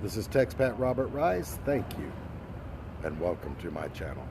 This is TEXpat Robert Rice. Thank you and welcome to my channel.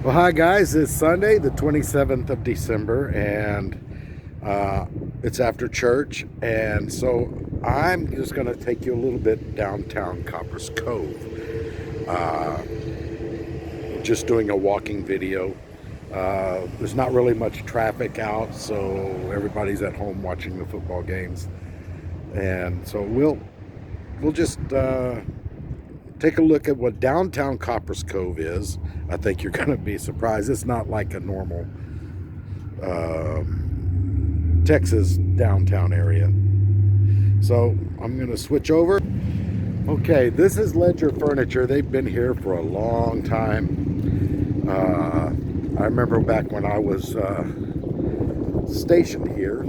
Well, hi guys, it's Sunday the 27th of December and it's after church, and so I'm just going to take you a little bit downtown Copperas Cove. Just doing a walking video. There's not really much traffic out, so everybody's at home watching the football games, and so we'll just take a look at what downtown Copperas Cove is. I think you're going to be surprised. It's not like a normal Texas downtown area. So I'm going to switch over. Okay, this is Ledger Furniture. They've been here for a long time. I remember back when I was stationed here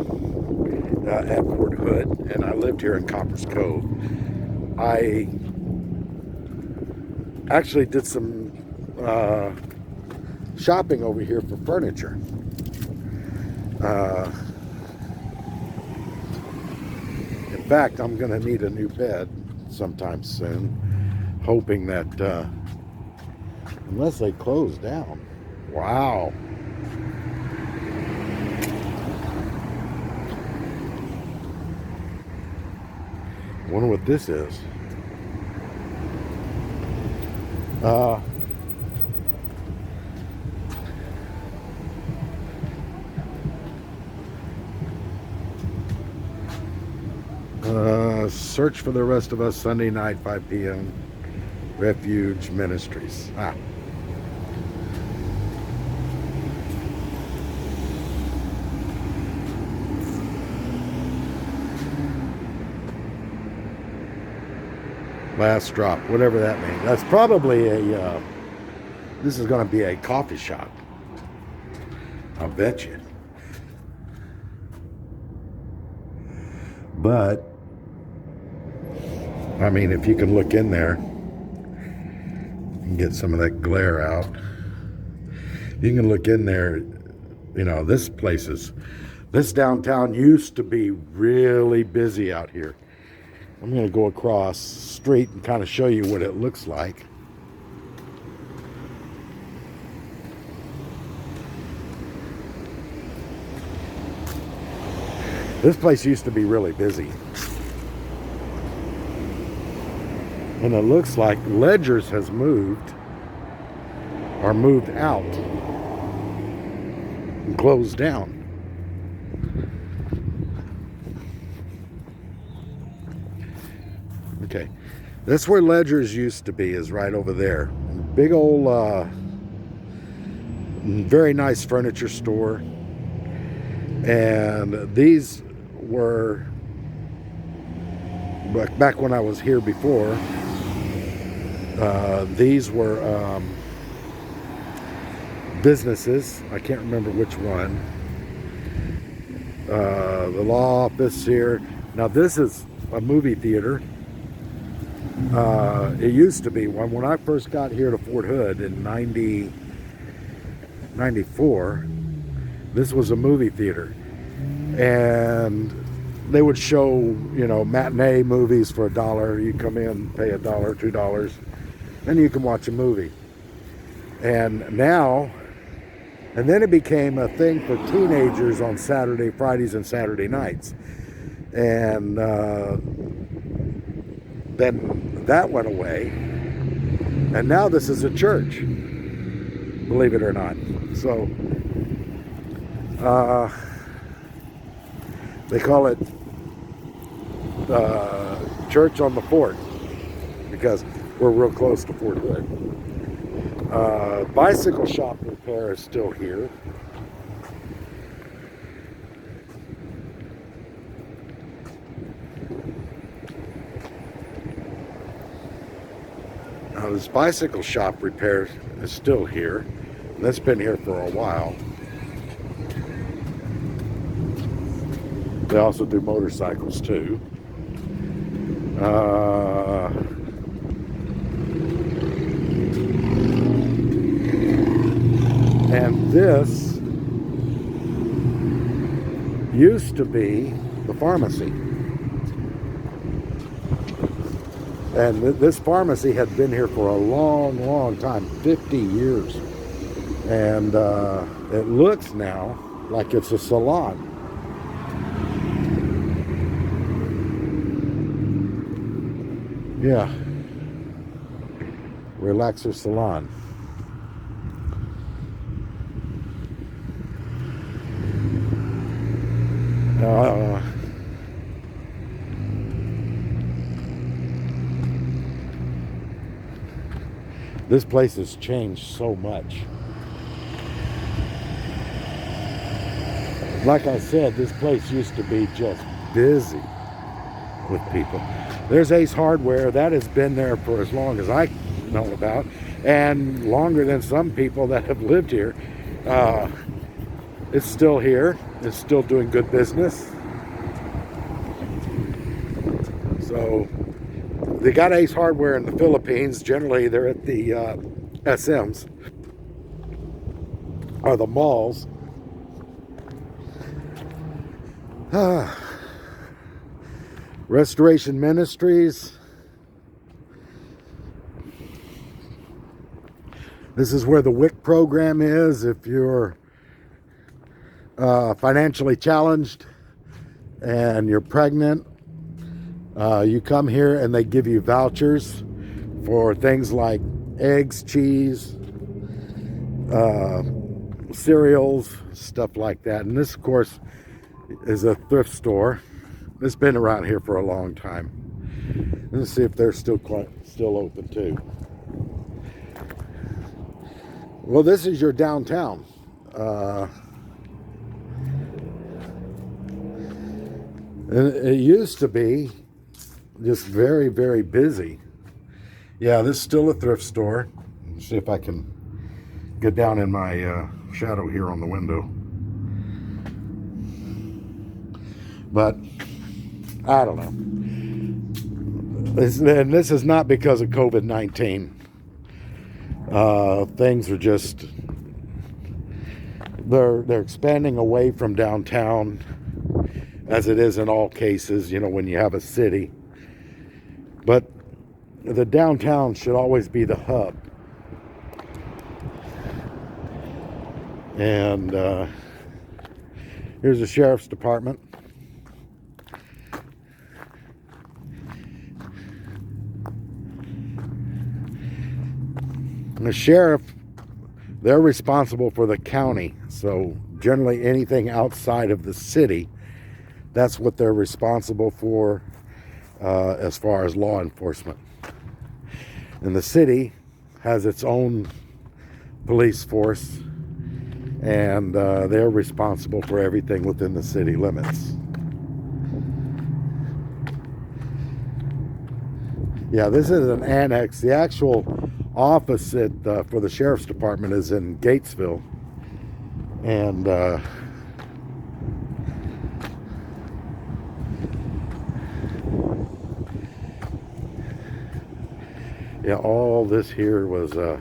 at Fort Hood, and I lived here in Copperas Cove. I actually did some shopping over here for furniture. In fact, I'm going to need a new bed sometime soon, hoping that unless they close down. Wow. I wonder what this is. Search for the rest of us Sunday night, 5 p.m. Refuge Ministries. Last drop, whatever that means. That's probably a, this is going to be a coffee shop. I'll bet you. But, I mean, if you can look in there and get some of that glare out, you can look in there, you know, this downtown used to be really busy out here. I'm going to go across the street and kind of show you what it looks like. This place used to be really busy. And it looks like Ledger's has moved or moved out and closed down. Okay, that's where Ledger's used to be, is right over there. Big old, very nice furniture store. And these were, back when I was here before, these were businesses. I can't remember which one. The law office here. Now this is a movie theater. It used to be, when I first got here to Fort Hood in 94, this was a movie theater. And they would show, matinee movies for $1. You come in, pay $1, $2, and you can watch a movie. And then it became a thing for teenagers on Fridays and Saturday nights. And then that went away. And now this is a church, believe it or not. So, they call it Church on the Fort because we're real close to Fort Hood. Bicycle shop repair is still here. This bicycle shop repair is still here. And that's been here for a while. They also do motorcycles too. And this used to be the pharmacy. And this pharmacy had been here for a long, long time, 50 years. And it looks now like it's a salon. Yeah. Relaxer salon. This place has changed so much. Like I said, this place used to be just busy with people. There's Ace Hardware. That has been there for as long as I know about, and longer than some people that have lived here. It's still here. It's still doing good business. So they got Ace Hardware in the Philippines. Generally, they're at the SMs or the malls. Restoration Ministries. This is where the WIC program is. If you're financially challenged and you're pregnant, you come here and they give you vouchers for things like eggs, cheese, cereals, stuff like that. And this, of course, is a thrift store. It's been around here for a long time. Let's see if they're still open too. Well, this is your downtown. And it used to be just very, very busy. Yeah, this is still a thrift store. Let's see if I can get down in my shadow here on the window. But I don't know. And this is not because of COVID-19. Things are just, they're expanding away from downtown, as it is in all cases, when you have a city. But the downtown should always be the hub. And here's the sheriff's department. And the sheriff, they're responsible for the county. So generally anything outside of the city, that's what they're responsible for as far as law enforcement. And the city has its own police force, and they're responsible for everything within the city limits. Yeah, this is an annex. The actual office for the sheriff's department is in Gatesville, and Yeah, all this here was for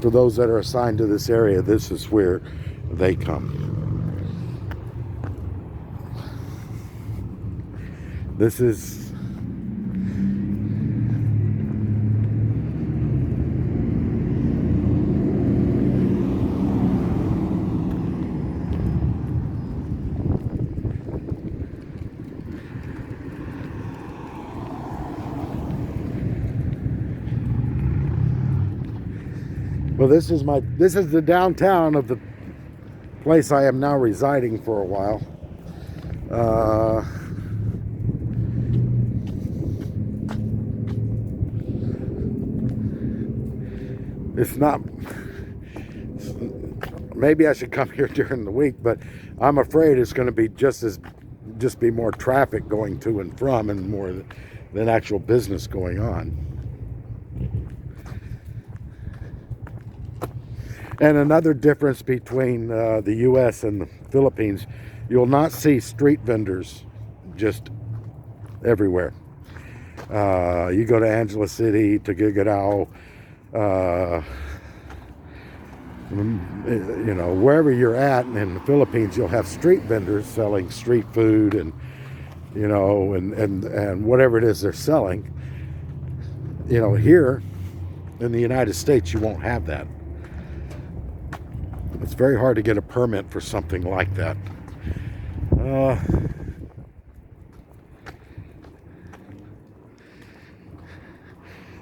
those that are assigned to this area, this is where they come. This is well, this is the downtown of the place I am now residing for a while. It's not, maybe I should come here during the week, but I'm afraid it's going to be just be more traffic going to and from, and more than actual business going on. And another difference between the U.S. and the Philippines, you'll not see street vendors just everywhere. You go to Angela City, Tuguegarao, you know, wherever you're at in the Philippines, you'll have street vendors selling street food and, you know, and whatever it is they're selling. You know, here in the United States, you won't have that. It's very hard to get a permit for something like that.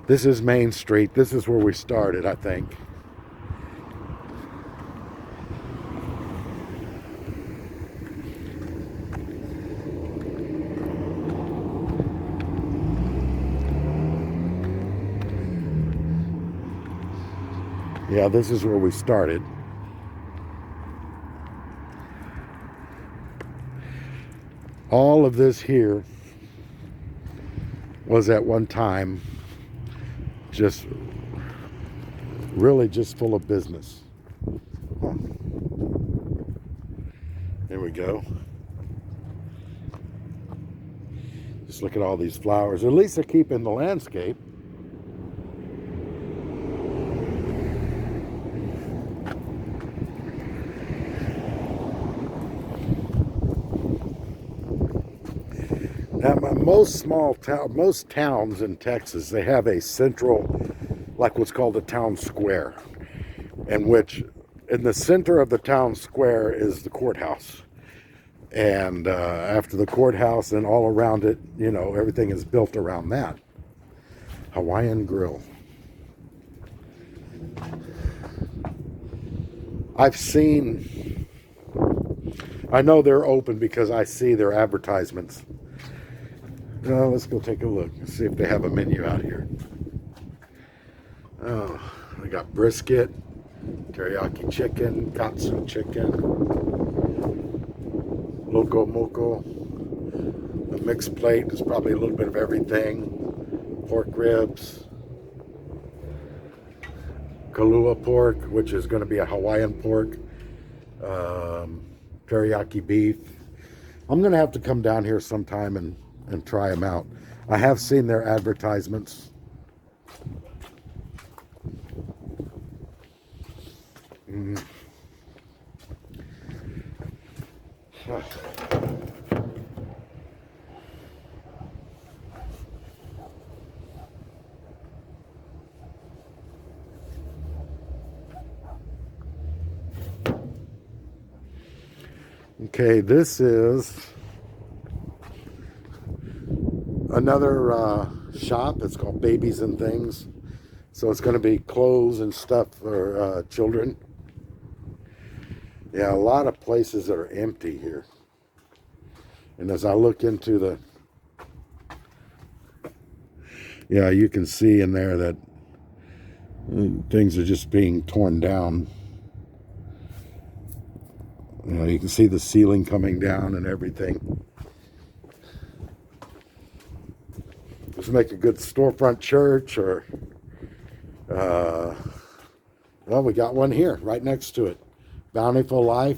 This is Main Street. This is where we started, I think. Yeah, this is where we started. All of this here was at one time just really just full of business. There we go. Just look at all these flowers. At least they're keeping the landscape. Now, most towns in Texas, they have a central, like what's called a town square, in which in the center of the town square is the courthouse. And after the courthouse and all around it, you know, everything is built around that. Hawaiian Grill. I know they're open because I see their advertisements. Let's go take a look and see if they have a menu out here. Oh, we got brisket, teriyaki chicken, katsu chicken, loco moco, a mixed plate. There's probably a little bit of everything. Pork ribs, kalua pork, which is going to be a Hawaiian pork, teriyaki beef. I'm going to have to come down here sometime and try them out. I have seen their advertisements. Okay, this is another shop. It's called Babies and Things. So it's going to be clothes and stuff for children. Yeah, a lot of places that are empty here. And as I look into the... Yeah, you can see in there that things are just being torn down. You know, you can see the ceiling coming down and everything. This would make a good storefront church, or well, we got one here right next to it. Bountiful Life.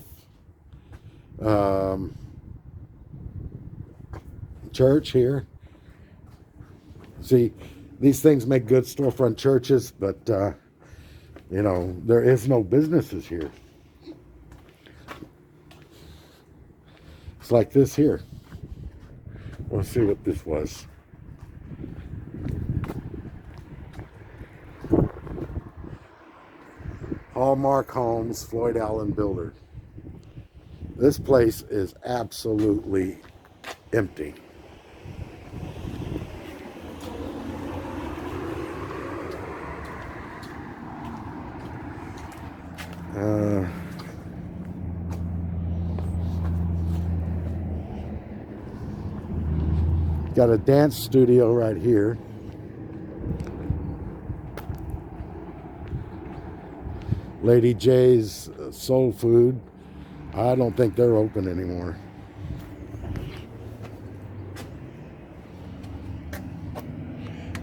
church here. See, these things make good storefront churches, but you know, there is no businesses here. It's like this here. Let's see what this was. Hallmark Homes, Floyd Allen Builder. This place is absolutely empty. Got a dance studio right here. Lady J's Soul Food. I don't think they're open anymore.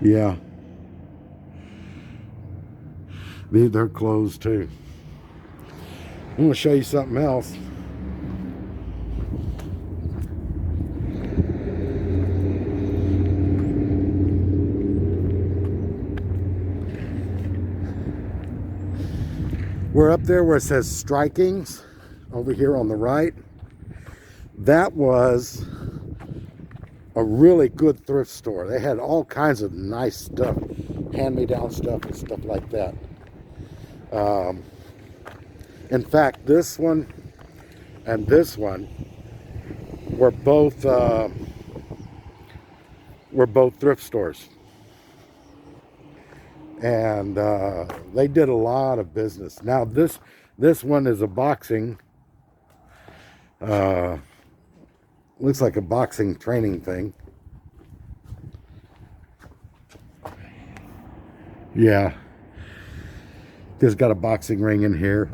Yeah. They're closed too. I'm going to show you something else. We're up there where it says Strikings, over here on the right. That was a really good thrift store. They had all kinds of nice stuff, hand-me-down stuff and stuff like that. In fact, this one and this one were both thrift stores. And they did a lot of business. Now this one is a boxing, looks like a boxing training thing. Yeah, there's got a boxing ring in here.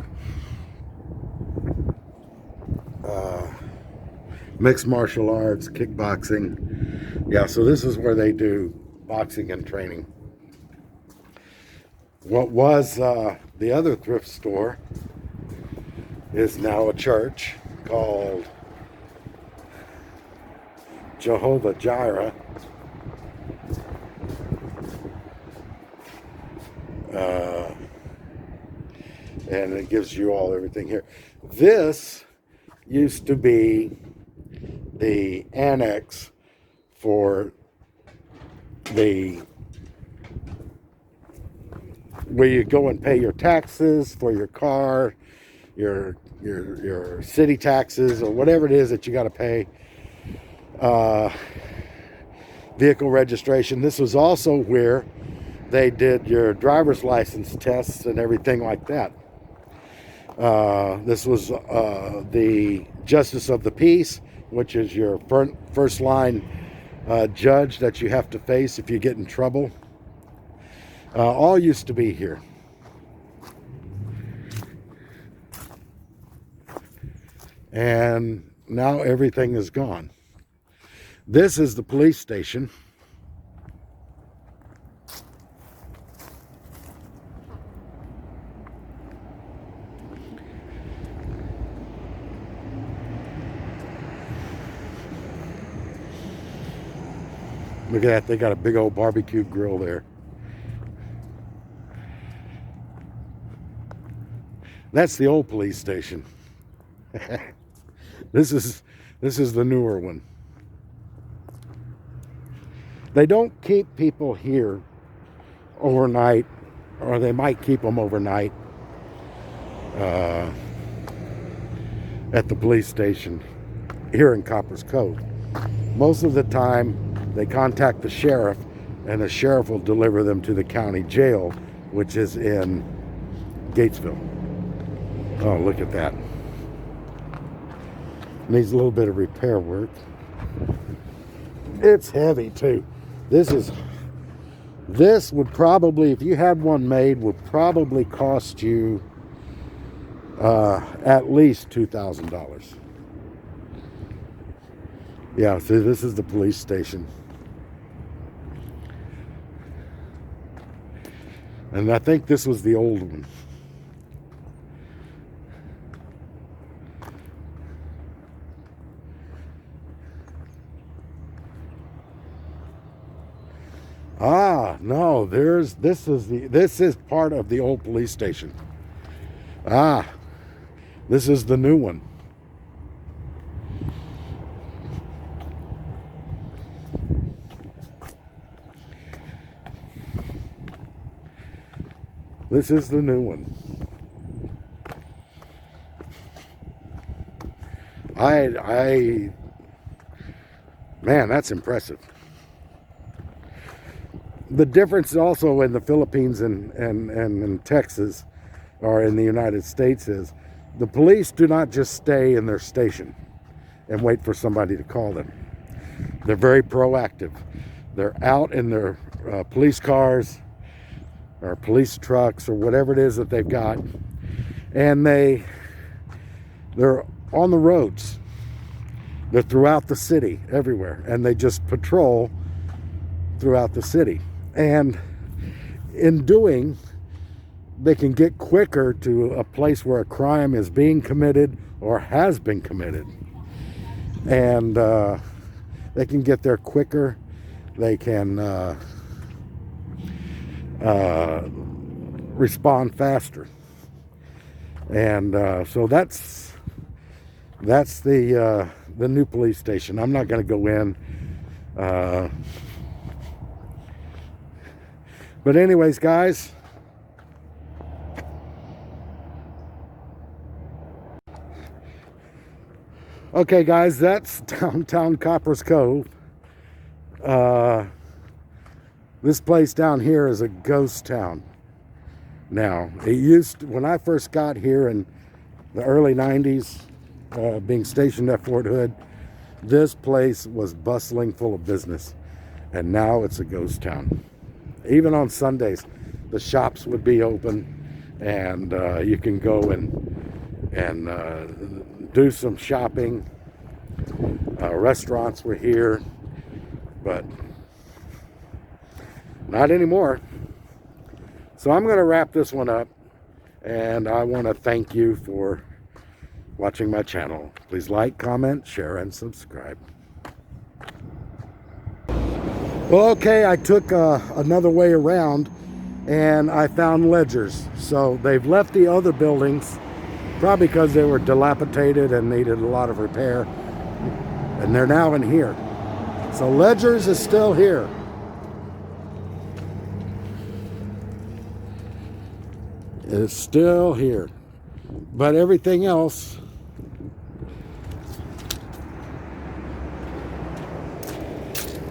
Mixed martial arts, kickboxing. Yeah, so this is where they do boxing and training. What was the other thrift store is now a church called Jehovah Jireh. And it gives you all everything here. This used to be the annex for where you go and pay your taxes for your car, your city taxes, or whatever it is that you got to pay. Vehicle registration. This was also where they did your driver's license tests and everything like that. This was the Justice of the Peace, which is your first line judge that you have to face if you get in trouble. All used to be here. And now everything is gone. This is the police station. Look at that, they got a big old barbecue grill there. That's the old police station. This is the newer one. They don't keep people here overnight, or they might keep them overnight at the police station here in Copperas Cove. Most of the time, they contact the sheriff, and the sheriff will deliver them to the county jail, which is in Gatesville. Oh, look at that. Needs a little bit of repair work. It's heavy too. This would probably, if you had one made, would probably cost you at least $2,000. Yeah, see, this is the police station. And I think this was the old one. Ah, no, this is part of the old police station. Ah, this is the new one. This is the new one. Man, that's impressive. The difference also in the Philippines and in Texas, or in the United States, is the police do not just stay in their station and wait for somebody to call them. They're very proactive. They're out in their police cars or police trucks or whatever it is that they've got, and they're on the roads. They're throughout the city, everywhere, and they just patrol throughout the city. And in doing, they can get quicker to a place where a crime is being committed or has been committed. And they can get there quicker. They can respond faster. And so that's the new police station. I'm not going to go in. But anyways, guys, okay, guys, that's downtown Copperas Cove. This place down here is a ghost town now. It used to, when I first got here in the early 90s, being stationed at Fort Hood, this place was bustling, full of business, and now it's a ghost town. Even on Sundays, the shops would be open, and you can go and do some shopping. Restaurants were here, but not anymore. So I'm going to wrap this one up, and I want to thank you for watching my channel. Please like, comment, share, and subscribe. Well, okay, I took another way around, and I found ledgers. So they've left the other buildings, probably because they were dilapidated and needed a lot of repair, and they're now in here. So Ledgers is still here. It's still here. But everything else,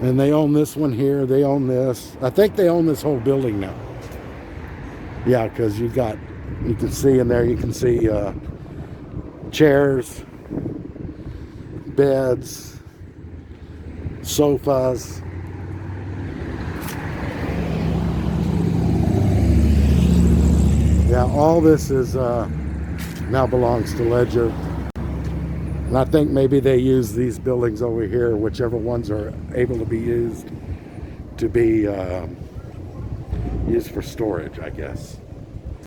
and they own this one here, they own this. I think they own this whole building now. Yeah, because you can see in there, you can see chairs, beds, sofas. Yeah, all this is now belongs to Ledger. And I think maybe they use these buildings over here, whichever ones are able to be used, to be used for storage, I guess.